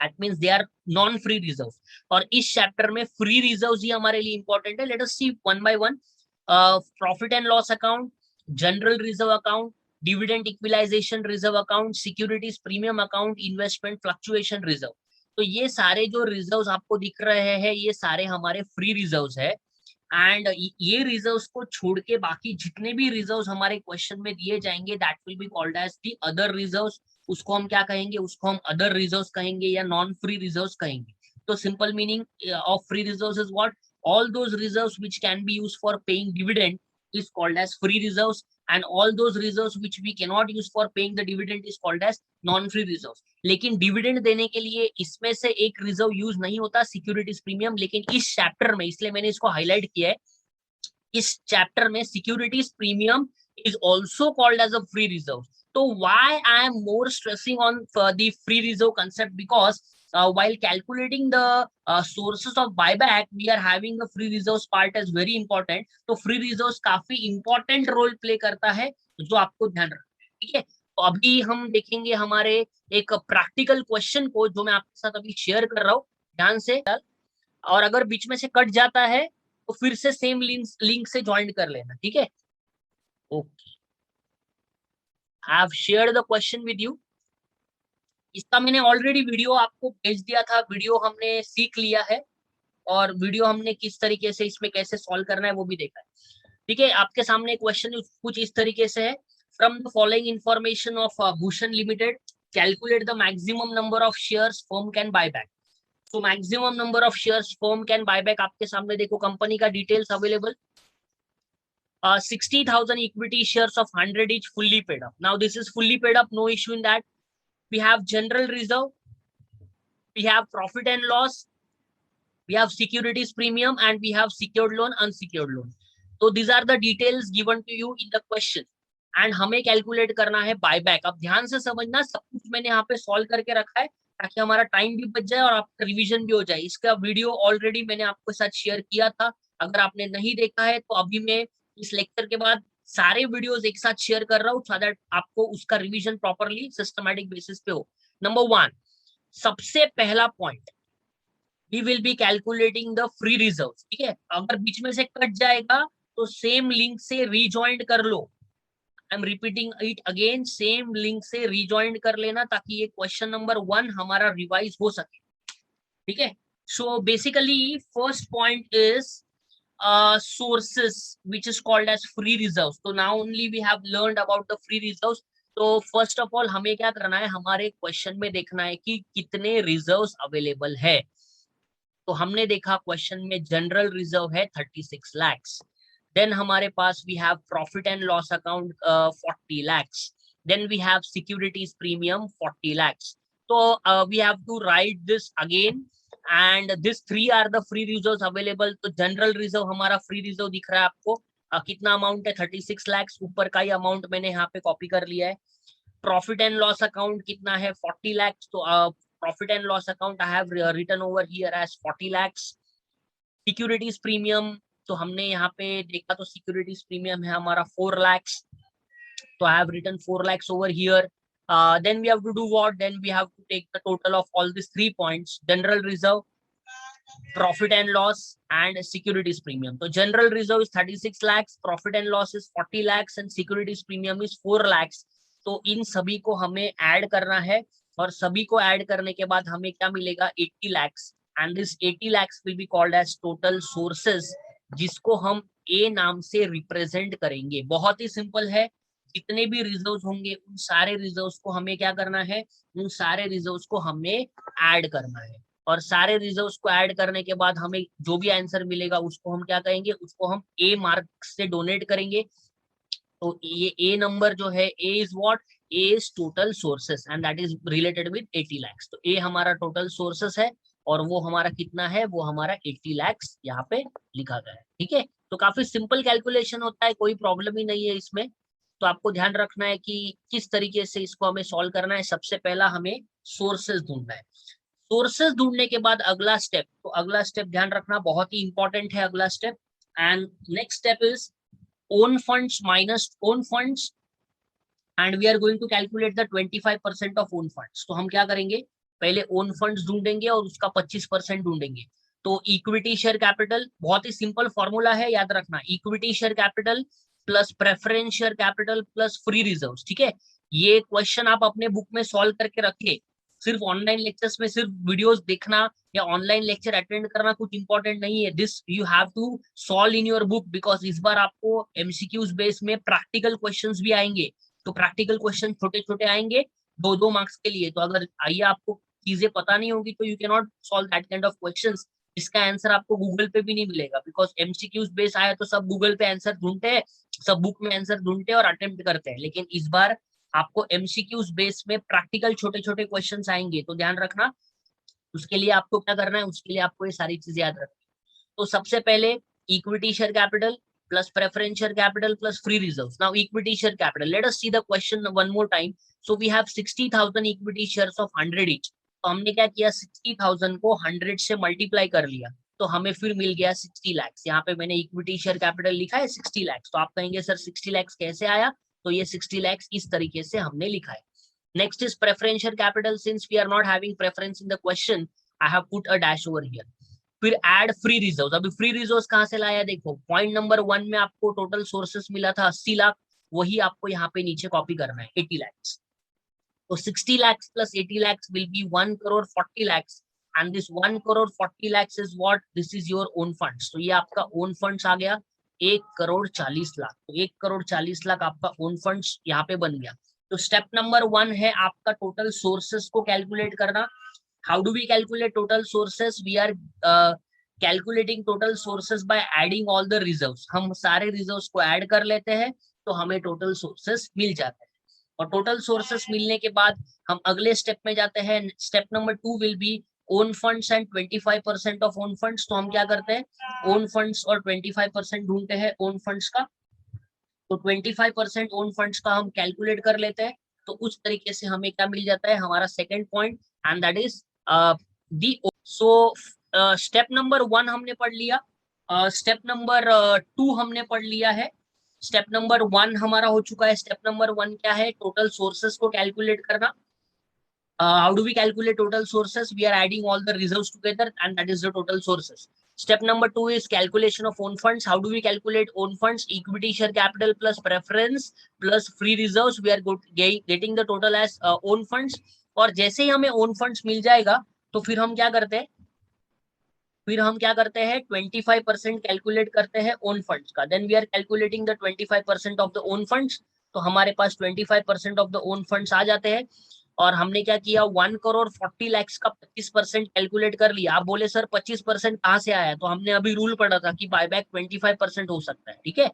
That means they are non-free reserves. और इस चैप्टर में फ्री रिजर्व्स ही हमारे लिए इंपॉर्टेंट है। Let us see one by one. Profit and loss account, general reserve account, dividend equalisation reserve account, securities premium account, investment fluctuation reserve. तो ये सारे जो रिजर्व्स आपको दिख रहे हैं ये सारे हमारे फ्री रिजर्व्स है। एंड ये रिजर्व्स को छोड़ के बाकी जितने भी रिजर्व्स हमारे क्वेश्चन में दिए जाएंगे that will be called as the other reserves. उसको हम क्या कहेंगे? उसको हम अदर रिजर्व्स कहेंगे या नॉन फ्री रिजर्व्स कहेंगे। तो simple meaning of free reserves is what? All those reserves which can be used for paying dividend is called as free reserves, and all those reserves which we cannot use for paying the dividend is called as non free reserves. लेकिन dividend देने के लिए इसमें से एक reserve use नहीं होता, securities premium. लेकिन इस चैप्टर में, इसलिए मैंने इसको हाईलाइट किया है, इस चैप्टर में securities premium is also called as a free reserve. So why I am more stressing on the free reserve concept, because while calculating the sources of buyback, we are having the free reserves part as very important. तो free reserves काफी important role play करता है, जो आपको ध्यान रखना है, ठीक है। तो अभी हम देखेंगे हमारे एक प्रैक्टिकल क्वेश्चन को, जो मैं आपके साथ अभी शेयर कर रहा हूँ, ध्यान से। और अगर बीच में से कट जाता है तो फिर से सेम लिंक से ज्वाइन कर लेना, ठीक है। Okay, I have shared the question with you. इसका मैंने ऑलरेडी वीडियो आपको भेज दिया था, वीडियो हमने सीख लिया है, और वीडियो हमने किस तरीके से इसमें कैसे सॉल्व करना है वो भी देखा है, ठीक है। आपके सामने क्वेश्चन कुछ इस तरीके से है। From the following information of Bhushan limited, calculate the maximum number of shares firm can buy back. तो maximum number of shares firm can buy back, आपके सामने देखो कंपनी का details available. 60,000 equity shares of 100 each fully paid up. Now this is fully paid up, no issue in that. We have general reserve, we have profit and loss, we have securities premium, and we have secured loan, unsecured loan. So these are the details given to you in the question. And हमें calculate करना है buyback. अब ध्यान से समझना, सब कुछ मैंने यहाँ पे सॉल्व करके रखा है ताकि हमारा टाइम भी बच जाए और आपका रिवीजन भी हो जाए। इसका वीडियो ऑलरेडी मैंने आपके साथ शेयर किया था, अगर आपने नहीं देखा है तो अभी मैं इस लेक्चर के बाद सारे वीडियोस एक साथ शेयर कर रहा हूँ, सो दैट आपको उसका रिवीजन प्रॉपरली सिस्टमैटिक बेसिस पे हो। नंबर 1, सबसे पहला point, we will be calculating the free reserve, ठीक है। अगर बीच में से कट जाएगा तो सेम लिंक से रीजॉइंट कर लो। I am repeating it again, same link से रीजॉइंट कर लेना ताकि ये क्वेश्चन नंबर 1 हमारा रिवाइज हो सके, ठीक है। So basically first point is sources which is called as free reserves. So now only we have learned about the free reserves. तो फर्स्ट ऑफ ऑल हमें क्या करना है, हमारे क्वेश्चन में देखना है कि कितने रिजर्व्स अवेलेबल है। तो हमने देखा क्वेश्चन में जनरल रिजर्व है 36 lakhs। देन हमारे पास we have profit and loss account 40 lakhs। Then we have securities premium 40 lakhs। तो we have to write this again, and this 3 are the free reserves available. तो general reserve हमारा free reserve दिख रहा है आपको, कितना अमाउंट है 36 lakhs, ऊपर का ही अमाउंट मैंने यहाँ पे कॉपी कर लिया है। प्रॉफिट एंड लॉस अकाउंट कितना है 40 lakhs, तो profit and loss account I have written over here as 40 lakhs। Securities premium तो हमने यहाँ पे देखा, तो सिक्योरिटीज प्रीमियम है हमारा 4 lakhs, तो I have written 4 lakhs over here. Then we have to do what? Then we have to take the total of all these 3 points: general reserve, profit and loss, and securities premium. So general reserve is 36 lakhs, profit and loss is 40 lakhs, and securities premium is 4 lakhs. तो इन सभी को हमें add करना है, और सभी को add करने के बाद हमें क्या मिलेगा 80 lakhs, and this 80 lakhs will be called as total sources, जिसको हम A नाम से रिप्रेजेंट करेंगे। बहुत ही सिंपल है, जितने भी रिजर्व्स होंगे उन सारे रिजर्व्स को हमें क्या करना है, उन सारे रिजर्व्स को हमें ऐड करना है, और सारे रिजर्व्स को ऐड करने के बाद हमें जो भी आंसर मिलेगा उसको हम क्या कहेंगे, उसको हम ए मार्क से डोनेट करेंगे। तो ये ए नंबर जो है, A is what, A is total sources, and that is related with 80 lakhs। तो ए हमारा टोटल सोर्सेस है, और वो हमारा कितना है, वो हमारा 80 lakhs यहाँ पे लिखा गया है, ठीक है। तो काफी सिंपल कैलकुलेशन होता है, कोई प्रॉब्लम ही नहीं है इसमें। तो आपको ध्यान रखना है कि किस तरीके से इसको हमें सॉल्व करना है। सबसे पहला हमें सोर्सेज ढूंढना है। सोर्सेज ढूंढने के बाद अगला स्टेप, तो अगला स्टेप ध्यान रखना बहुत ही इंपॉर्टेंट है अगला step. And next step is own funds minus own funds, and we are going to calculate the 25% of own funds. तो हम क्या करेंगे, पहले ओन फंड्स ढूंढेंगे और उसका 25% ढूंढेंगे। तो इक्विटी शेयर कैपिटल, बहुत ही सिंपल फॉर्मूला है, याद रखना, equity share capital plus preference share capital plus free reserves, ठीक है। ये क्वेश्चन आप अपने बुक में सॉल्व करके रखिए। सिर्फ ऑनलाइन लेक्चर्स में सिर्फ वीडियोस देखना या ऑनलाइन लेक्चर अटेंड करना कुछ इंपॉर्टेंट नहीं है। This you have to solve in your book, because इस बार आपको एमसीक्यूज बेस में प्रैक्टिकल क्वेश्चंस भी आएंगे। तो प्रैक्टिकल क्वेश्चन छोटे छोटे आएंगे 2-2 मार्क्स के लिए। तो अगर आइए आपको चीजें पता नहीं होगी तो you can not solve that kind of questions. इसका आंसर आपको गूगल पे भी नहीं मिलेगा, बिकॉज एमसीक्यूज बेस आया तो सब गूगल पे आंसर ढूंढते हैं, सब बुक में आंसर ढूंढते हैं और अटेम्प्ट करते हैं। लेकिन इस बार आपको एमसीक्यूज बेस में प्रैक्टिकल छोटे छोटे क्वेश्चंस आएंगे, तो ध्यान रखना। उसके लिए आपको क्या करना है, उसके लिए आपको ये सारी चीजें याद रखनी है। तो सबसे पहले equity share capital, plus preferential capital plus free reserves. Now equity share capital. Let us see the question one more time. So we have 60,000 equity shares of 100 each. तो हमने क्या किया, 60,000 को 100 से मल्टीप्लाई कर लिया, तो हमें फिर मिल गया 60 लाख। यहाँ पे मैंने इक्विटी शेयर कैपिटल लिखा है 60 लाख। तो आप कहेंगे सर 60 लाख कैसे आया, तो ये 60 लाख इस तरीके से हमने लिखा है। Next is preferential capital. Since we are not having preference in the question, I have put a dash over here. फिर ऐड फ्री रिजर्व्स। अभी फ्री रिजर्व्स कहाँ से लाया, देखो पॉइंट नंबर 1 में आपको टोटल सोर्सेस मिला था 80 लाख, वही आपको यहाँ पे नीचे कॉपी करना है 80 लाख। तो 60 lakhs plus 80 lakhs will be 1 crore 40 lakhs, and this 1 crore 40 lakhs is what? This is your own funds. तो ये आपका own funds आ गया 1 करोड़ 40 लाख। तो 1 करोड़ 40 लाख आपका own funds यहाँ पे बन गया। तो स्टेप नंबर 1 है आपका टोटल सोर्सेस को कैलकुलेट करना। How do we calculate total sources? We are calculating total sources by adding all the reserves. हम सारे रिजर्व्स को ऐड कर लेते हैं तो हमें टोटल सोर्सेस मिल जाते हैं। और टोटल सोर्सेस मिलने के बाद हम अगले स्टेप में जाते हैं। Step number 2 will be own funds and 25% of own funds. तो हम क्या करते हैं, ओन फंड्स और 25% ढूंढते हैं ओन फंड्स का। तो 25% ओन फंड्स का हम कैलकुलेट कर लेते हैं। तो उस तरीके से हमें क्या मिल जाता है, हमारा second point, and that is the. So step number 1 हमने पढ़ लिया, स्टेप नंबर 2 हमने पढ़ लिया है। स्टेप नंबर 1 हमारा हो चुका है। स्टेप नंबर 1 क्या है, टोटल सोर्सेस को कैलकुलेट करना। How do we calculate total sources? We are adding all the reserves together and that is the total sources. Step number 2 is calculation of own funds. How do we calculate own funds? Equity share capital plus preference plus free reserves. We are getting the total as own funds. और जैसे ही हमें own funds मिल जाएगा तो फिर हम क्या करते हैं, 25% कैलकुलेट करते हैं ओन फंड्स का। Then we are calculating the 25% of the own funds. तो हमारे पास 25% ऑफ द ओन फंड्स आ जाते हैं। और हमने क्या किया, 1 करोड़ 40 लाख का 25% कैलकुलेट कर लिया। आप बोले सर 25% कहाँ से आया, तो हमने अभी रूल पढ़ा था कि बायबैक 25% हो सकता है, ठीक है।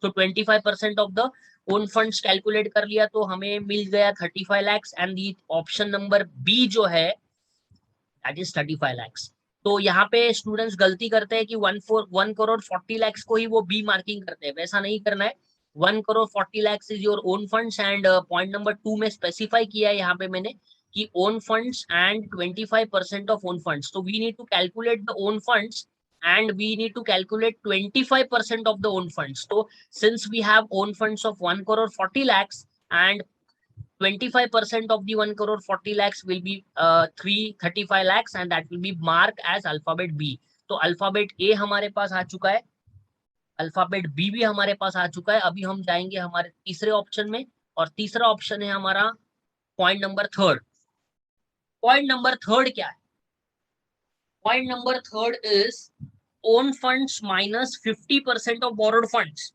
तो 25% of the own funds calculate कर लिया तो हमें मिल गया 35 lakh, and the option number B जो है दैट इज 35 लाख। तो यहाँ पे स्टूडेंट्स गलती करते हैं कि 1 करोड़ 40 लाख को ही वो बी मार्किंग करते हैं, वैसा नहीं करना है। 1 crore 40 lakh is your own funds, and point number 2 में स्पेसिफाई किया है यहाँ पे मैंने कि own funds and 25% of own funds. तो we need to calculate the own funds and we need to calculate 25% of the own funds. So since we have own funds of 1 crore 40 lakhs and 25% of the 1 crore 40 lakhs will be 335 lakhs, and that will be marked as alphabet B. तो alphabet A हमारे पास आ चुका है, alphabet B भी हमारे पास आ चुका है। अभी हम जाएंगे हमारे तीसरे ऑप्शन में, और तीसरा ऑप्शन है हमारा पॉइंट नंबर 3। पॉइंट नंबर 3 क्या है? Point number 3 is own funds minus 50% of borrowed funds.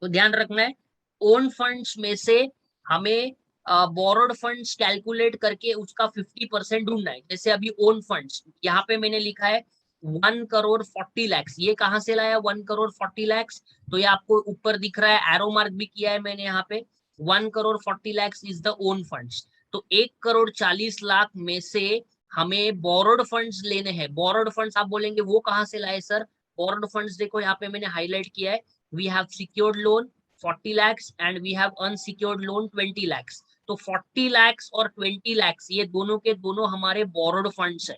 तो ध्यान रखना है, ओन फंड्स में से हमें बोरोड फंड्स कैलकुलेट करके उसका 50% ढूंढना है। जैसे अभी ओन फंड्स यहाँ पे मैंने लिखा है 1 करोड़ 40 लाख। ये कहाँ से लाया 1 करोड़ 40 लाख? तो ये आपको ऊपर दिख रहा है, एरो मार्क भी किया है मैंने यहाँ पे। 1 crore 40 lakh is the own funds. तो 1 करोड़ 40 लाख में से हमें बोरोड फंड्स लेने हैं। बोरोड फंड्स आप बोलेंगे वो कहाँ से लाए सर? बोरोड फंड्स देखो यहाँ पे मैंने हाईलाइट किया है, we have secured loan 40 lakhs and we have unsecured loan 20 lakhs. तो 40 lakhs और 20 lakhs ये दोनों के दोनों हमारे borrowed funds है।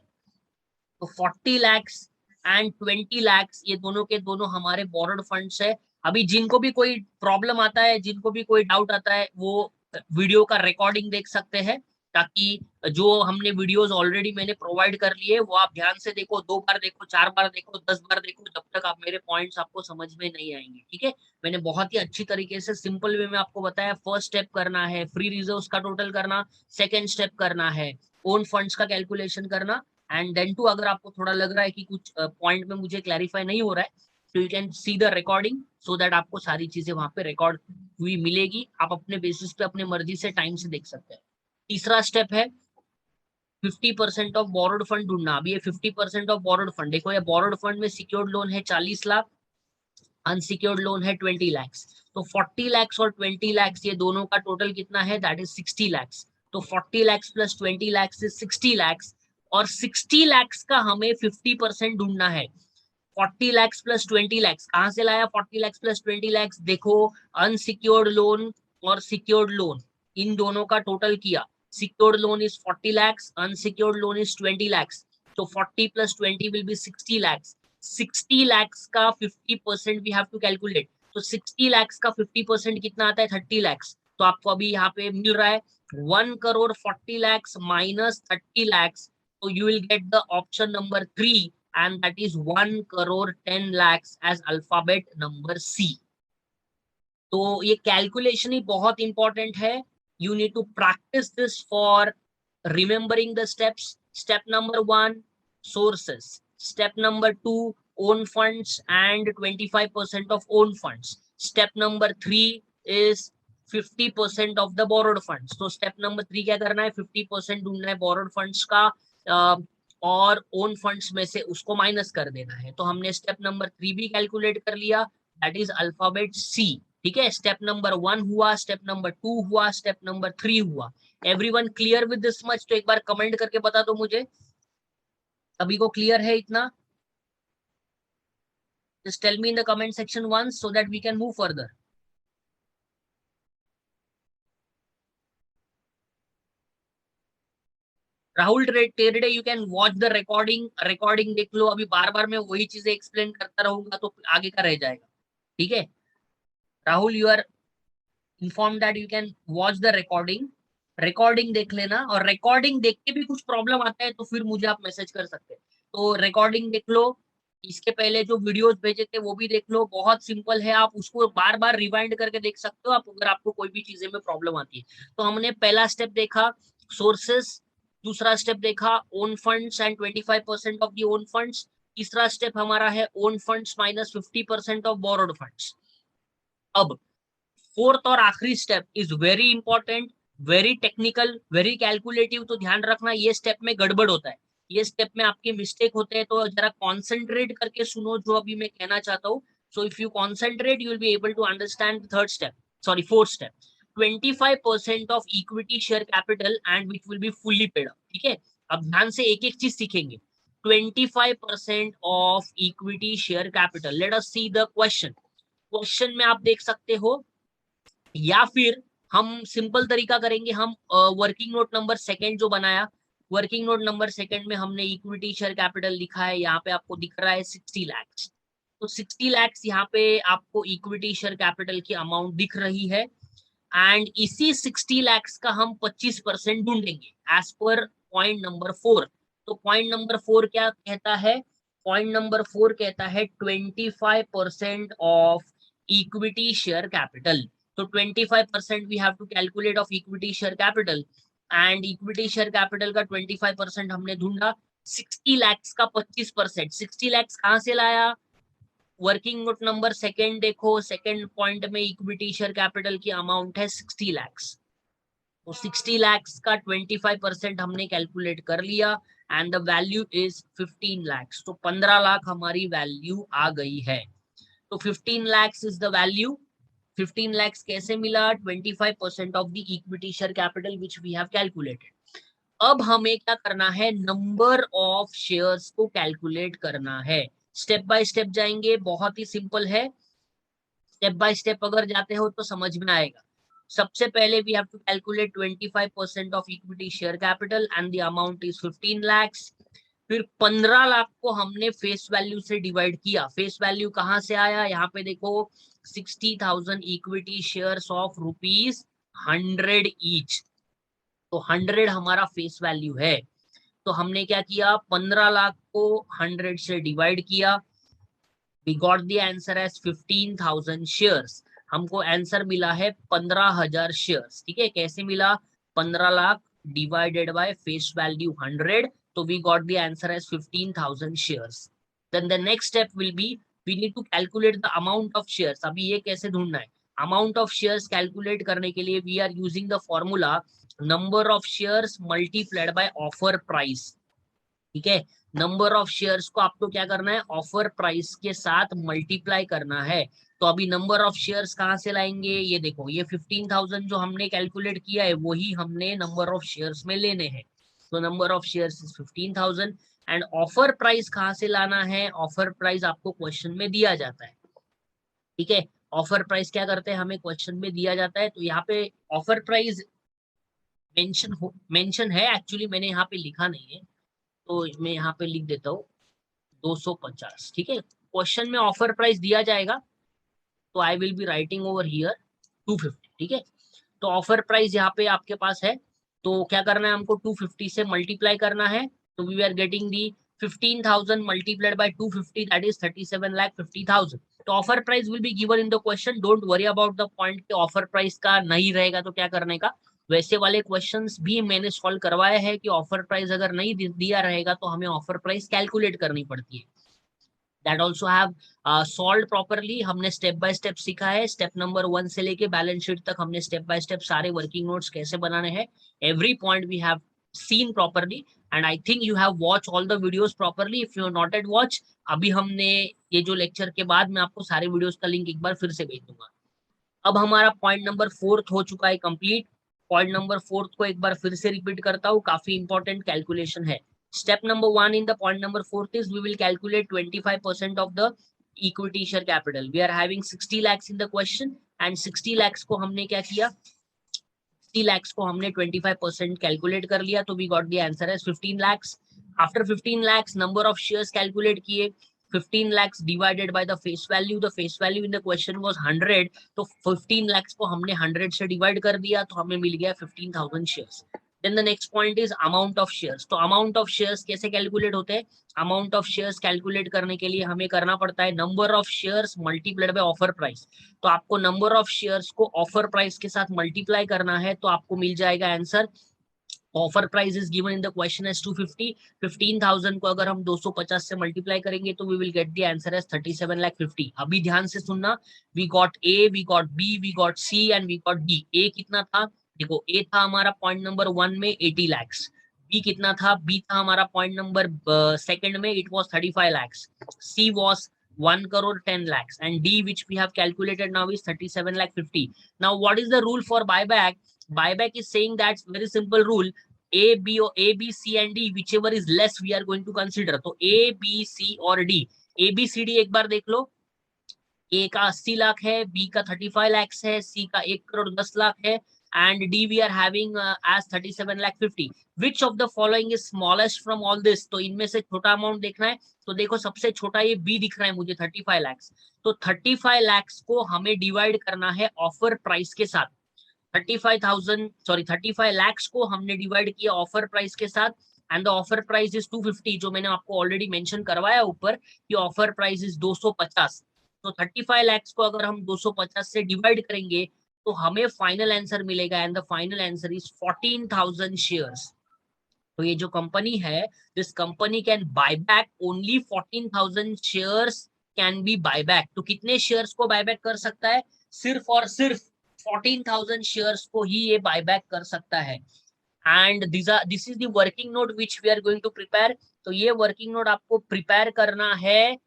तो 40 lakhs and 20 lakhs ये दोनों के दोनों हमारे borrowed funds है। अभी जिनको भी कोई प्रॉब्लम आता है, जिनको भी कोई डाउट आता है, वो वीडियो का रिकॉर्डिंग देख सकते हैं, ताकि जो हमने वीडियोस ऑलरेडी मैंने प्रोवाइड कर लिए वो आप ध्यान से देखो, 2 बार देखो, 4 बार देखो, 10 बार देखो, जब तक आप मेरे पॉइंट्स आपको समझ में नहीं आएंगे, ठीक है। मैंने बहुत ही अच्छी तरीके से सिंपल वे में आपको बताया। फर्स्ट स्टेप करना है फ्री रिजर्व्स का टोटल करना, सेकेंड स्टेप करना है ओन फंड्स का कैलकुलेशन करना, एंड देन टू अगर आपको थोड़ा लग रहा है कि कुछ पॉइंट में मुझे क्लैरिफाई नहीं हो रहा है, तो you can see the recording so that आपको सारी चीजें वहां पे रिकॉर्ड हुई मिलेगी। आप अपने बेसिस पे अपने मर्जी से टाइम से देख सकते हैं। तीसरा स्टेप है 50% ऑफ बोरोड फंड ढूंढना। अभी ये 50% ऑफ बोरोड फंड देखो, ये बोरोड फंड में सिक्योर्ड लोन है 40 लाख, अनसिक्योर्ड लोन है 20 लाख। तो 40 लाख और 20 लाख ये दोनों का टोटल कितना है, दैट इज 60 लाख। तो 40 लाख प्लस 20 लाख से 60 लाख, और 60 लाख का हमें 50% ढूंढना है। 40 lakhs प्लस 20 lakhs कहां से लाया? 40 lakhs प्लस 20 lakhs देखो, अनसिक्योर्ड लोन और सिक्योर्ड लोन इन दोनों का टोटल किया. Secured loan is 40 lakhs, unsecured loan is 20 lakhs. So 40 plus 20 will be 60 lakhs. 60 lakhs का 50% we have to calculate. तो 60 lakhs का 50% कितना आता है? 30 lakhs. तो आपको अभी यहाँ पे मिल रहा है 1 crore 40 lakhs minus 30 lakhs. So you will get the option number 3 and that is 1 crore 10 lakhs as alphabet number C. तो ये कैलकुलेशन ही बहुत इंपॉर्टेंट है. You need to practice this for remembering the steps. Step number 1, sources. Step number 2, own funds and 25% of own funds. Step number 3 is 50% of the borrowed funds. So step number 3 क्या करना है? 50% ढूंढना है borrowed funds का और own funds में से उसको माइनस कर देना है. तो हमने step number 3 भी कैलकुलेट कर लिया. That is alphabet C. ठीक है, स्टेप नंबर 1 हुआ, स्टेप नंबर 2 हुआ, स्टेप नंबर 3 हुआ. Everyone clear with this much? तो एक बार कमेंट करके बता दो मुझे, सभी को क्लियर है इतना? Just tell me in the comment section once so that we can move further. Rahul Terde, you can watch the recording देख लो. अभी बार बार मैं वही चीजें एक्सप्लेन करता रहूंगा तो आगे का रह जाएगा. ठीक है Rahul, you are informed that you can watch the recording देख लेना. और रिकॉर्डिंग देख के भी कुछ प्रॉब्लम आता है तो फिर मुझे आप मैसेज कर सकते हैं. तो रिकॉर्डिंग देख लो. इसके पहले जो वीडियोस भेजे थे वो भी देख लो. बहुत सिंपल है, आप उसको बार बार रिवाइंड करके देख सकते हो आप अगर आपको कोई भी चीजें में प्रॉब्लम आती है. तो हमने पहला स्टेप देखा सोर्सेस, दूसरा स्टेप देखा own funds and 25% of the own funds. तीसरा स्टेप हमारा है own funds minus 50% of borrowed funds. अब फोर्थ और आखिरी step is very important, very technical, very calculative. तो ध्यान रखना ये स्टेप में गड़बड़ होता है, ये स्टेप में आपके मिस्टेक होते हैं. तो जरा कॉन्सेंट्रेट करके सुनो जो अभी मैं कहना चाहता हूँ. So if you concentrate you will be able to understand third step, sorry fourth step. 25% of equity share capital and which will be fully paid up. ठीक है, अब ध्यान से एक एक चीज सीखेंगे. 25% of equity share capital. Late us see the question में आप देख सकते हो, या फिर हम सिंपल तरीका करेंगे. हम वर्किंग नोट नंबर सेकंड जो बनाया, वर्किंग नोट नंबर सेकंड में हमने इक्विटी शेयर कैपिटल लिखा है. यहाँ पे आपको दिख रहा है 60 lakhs. तो 60 lakhs यहाँ पे आपको इक्विटी शेयर कैपिटल की अमाउंट दिख रही है. एंड इसी 60 lakhs का हम 25% ढूंढेंगे एज पर पॉइंट नंबर 4. तो पॉइंट नंबर 4 क्या कहता है? पॉइंट नंबर 4 कहता है 25% of equity share capital. So 25% we have to calculate of equity share capital and equity share capital का 25% हमने ढूंढा. 60 lakhs का 25%. 60 lakhs कहाँ से लाया? वर्किंग नोट नंबर सेकंड देखो, सेकंड पॉइंट में इक्विटी शेयर कैपिटल की अमाउंट है 60 lakhs. तो 60 lakhs का 25% हमने कैलकुलेट कर लिया and the value is 15 lakhs. तो 15 लाख हमारी वैल्यू आ गई है. तो 15 lakhs is the value. 15 lakhs कैसे मिला? 25% of the equity share capital which we have calculated. अब हमें क्या करना है? नंबर ऑफ शेयर्स को कैलकुलेट करना है. स्टेप बाय स्टेप जाएंगे, बहुत ही सिंपल है. स्टेप बाय स्टेप अगर जाते हो तो समझ में आएगा. सबसे पहले we have to calculate 25% of equity share capital and the amount is 15 lakhs. फिर 15 लाख को हमने फेस वैल्यू से डिवाइड किया. फेस वैल्यू कहां से आया? यहाँ पे देखो 60,000 इक्विटी शेयर्स ऑफ ₹100 ईच. तो 100 हमारा फेस वैल्यू है. तो हमने क्या किया? 15 लाख को 100 से डिवाइड किया. We got the answer as 15,000 shares. हमको आंसर मिला है 15,000 शेयर्स. ठीक है, कैसे मिला? 15 lakh divided by face value 100. तो we got the answer as 15,000 shares. Then the next step will be we need to calculate the amount of shares. अभी ये कैसे ढूंढना है? Amount of shares calculate करने के लिए we are using the formula number of shares multiplied by offer price. ठीक है, नंबर ऑफ शेयर्स को आपको क्या करना है? ऑफर प्राइस के साथ मल्टीप्लाई करना है. तो अभी नंबर ऑफ शेयर्स कहां से लाएंगे? ये देखो, ये 15,000 जो हमने कैलकुलेट किया है वही हमने नंबर ऑफ शेयर्स में लेने हैं. So number of shares is 15,000 and offer price कहाँ से लाना है? Offer price आपको क्वेश्चन में दिया जाता है, ठीक है। ऑफर प्राइस क्या करते हैं, हमें क्वेश्चन में दिया जाता है, तो यहाँ पे ऑफर प्राइस मेंशन है, एक्चुअली मैंने यहाँ पे लिखा नहीं है, तो मैं यहाँ पे लिख देता हूँ 250, ठीक है। क्वेश्चन में ऑफर प्राइस दिया जाएगा, तो I will be writing over here 250, ठीक है। तो ऑफर प्राइस यहाँ पे आपके पास है, तो क्या करना है हमको 250 से मल्टीप्लाई करना है, तो we are getting the 15,000 multiplied by 250, that is 37,50,000। तो offer price will be given in the question, don't worry about the point कि ऑफर प्राइस का नहीं रहेगा तो क्या करने का। वैसे वाले क्वेश्चंस भी मैंने सॉल्व करवाए हैं कि ऑफर प्राइस अगर नहीं दिया रहेगा तो हमें ऑफर प्राइस कैलकुलेट करनी पड़ती है। That also have solve properly, हमने स्टेप बाय स्टेप सीखा है। स्टेप नंबर 1 से लेके बैलेंस शीट तक हमने स्टेप बाय स्टेप सारे वर्किंग नोट्स कैसे बनाने हैं, every point we have seen properly and I think you have watched all the videos properly. If you have not yet watched, अभी हमने ये जो लेक्चर के बाद मैं आपको सारे वीडियोस का लिंक एक बार फिर से भेज दूंगा। अब हमारा पॉइंट नंबर 4 हो चुका है कंप्लीट। पॉइंट नंबर 4 को एक बार फिर से रिपीट करता हूँ, काफी इंपॉर्टेंट कैलकुलेशन है। Step number 1 in the point number 4 is we will calculate 25% of the equity share capital. We are having 60 lakhs in the question and 60 lakhs को हमने क्या किया, 60 lakhs को हमने 25% कैलकुलेट कर लिया, तो we got the answer as 15 lakhs. After 15 lakhs number of shares calculate किए, 15 lakhs divided by the face value. The face value in the question was 100, तो 15 lakhs को हमने 100 से डिवाइड कर दिया, तो हमें मिल गया 15,000 shares. Then the next point is amount of shares. तो amount of shares कैसे कैलकुलेट होते हैं? Amount of shares कैलकुलेट करने के लिए हमें करना पड़ता है number of shares multiplied by offer price. तो आपको number of shares को offer price के साथ multiply करना है, तो आपको मिल जाएगा answer. Offer price is given in the question as 250, 15,000 को अगर हम 250 से मल्टीप्लाई करेंगे तो we will get the answer as 37,50,000। अभी ध्यान से सुनना, we got A, we got B, we got C and we got D. A कितना था, देखो ए था हमारा पॉइंट नंबर 1 में 80 lakhs, बी कितना था, बी था हमारा पॉइंट नंबर 2 में, it was 35 lakhs, she was 1 crore 10 lakhs and D which we have calculated now is 37,50,000. Now what is the rule for buyback? Buyback is saying that very simple rule, A, B, C and D, whichever is less we are going to consider. तो A, B, C और D, A, B, C, D एक बार देख लो। A का 80 लाख है, B का 35 lakhs है, C का 1 crore 10 lakh है and D we are having as 37,50,000. Which of the following is smallest from all this? तो इनमें से छोटा अमाउंट देखना है, तो देखो सबसे छोटा ये B दिख रहा है मुझे 35 lakhs, तो 35 lakhs को हमें डिवाइड करना है ऑफर प्राइस के साथ। 35 lakhs को हमने डिवाइड किया ऑफर प्राइस के साथ and the offer price is 250, जो मैंने आपको ऑलरेडी मेंशन करवाया ऊपर कि ऑफर प्राइस इज 250। तो 35 lakhs को अगर हम 250 से डिवाइड करेंगे तो हमें फाइनल आंसर मिलेगा and the final answer is 14,000 shares. तो ये जो कंपनी है, this company can buy back only 14,000 shares can be bye back. तो कितने शेयर्स को बाय बैक कर सकता है? सिर्फ और सिर्फ 14,000 शेयर्स को ही ये बाय बैक कर सकता है। And this is the working note which we are going to prepare. तो ये वर्किंग नोट आपको प्रिपेयर करना है,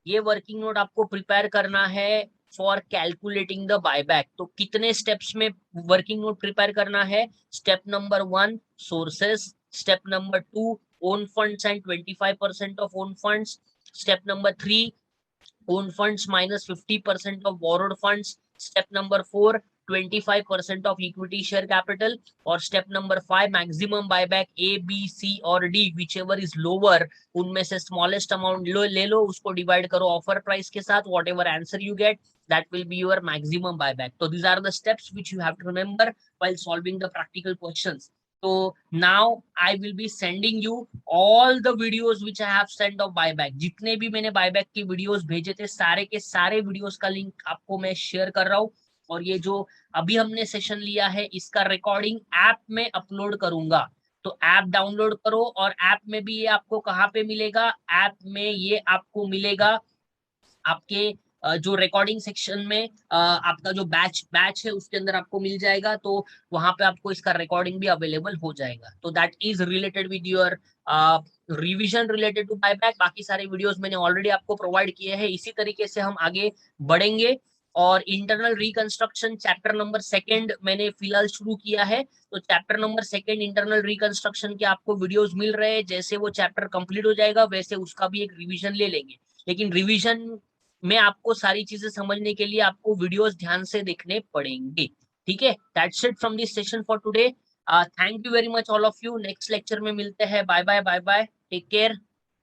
ये वर्किंग नोट आपको प्रिपेयर करना है फॉर कैलकुलेटिंग द बायबैक। तो कितने स्टेप्स में वर्किंग नोट प्रिपेयर करना है? Step number 1 sources, step number 2 own funds and 25% of own funds, step number 3 own funds minus 50% of borrowed funds, step number 4 25% of equity share capital, और step number 5 maximum buyback A, B, C और D whichever is lower, उनमें से smallest amount ले लो, उसको divide करो offer price के साथ, whatever answer you get that will be your maximum buyback. So these are the steps which you have to remember while solving the practical questions. So now I will be sending you all the videos which I have sent of buyback. जितने भी मैंने buyback की videos भेजे थे, सारे के सारे videos का link आपको मैं share कर रहा हूँ। और ये जो अभी हमने सेशन लिया है इसका रिकॉर्डिंग ऐप में अपलोड करूंगा, तो ऐप डाउनलोड करो। और ऐप में भी ये आपको कहाँ पे मिलेगा? ऐप में ये आपको मिलेगा आपके जो रिकॉर्डिंग सेक्शन में आपका जो बैच है उसके अंदर आपको मिल जाएगा, तो वहां पे आपको इसका रिकॉर्डिंग भी अवेलेबल हो जाएगा। तो that is related with your revision related to buyback. बाकी सारे वीडियोस मैंने ऑलरेडी आपको प्रोवाइड किए हैं। इसी तरीके से हम आगे बढ़ेंगे और इंटरनल रिकंस्ट्रक्शन चैप्टर नंबर 2 मैंने फिलहाल शुरू किया है, तो चैप्टर नंबर 2 इंटरनल रिकंस्ट्रक्शन के आपको वीडियोस मिल रहे हैं। जैसे वो चैप्टर कंप्लीट हो जाएगा वैसे उसका भी एक रिवीजन ले लेंगे, लेकिन रिवीजन में आपको सारी चीजें समझने के लिए आपको वीडियोस ध्यान से देखने पड़ेंगे। ठीक है, that's it from this session for today. Thank you very much all of you. Next lecture में मिलते हैं। Bye bye bye bye, take care.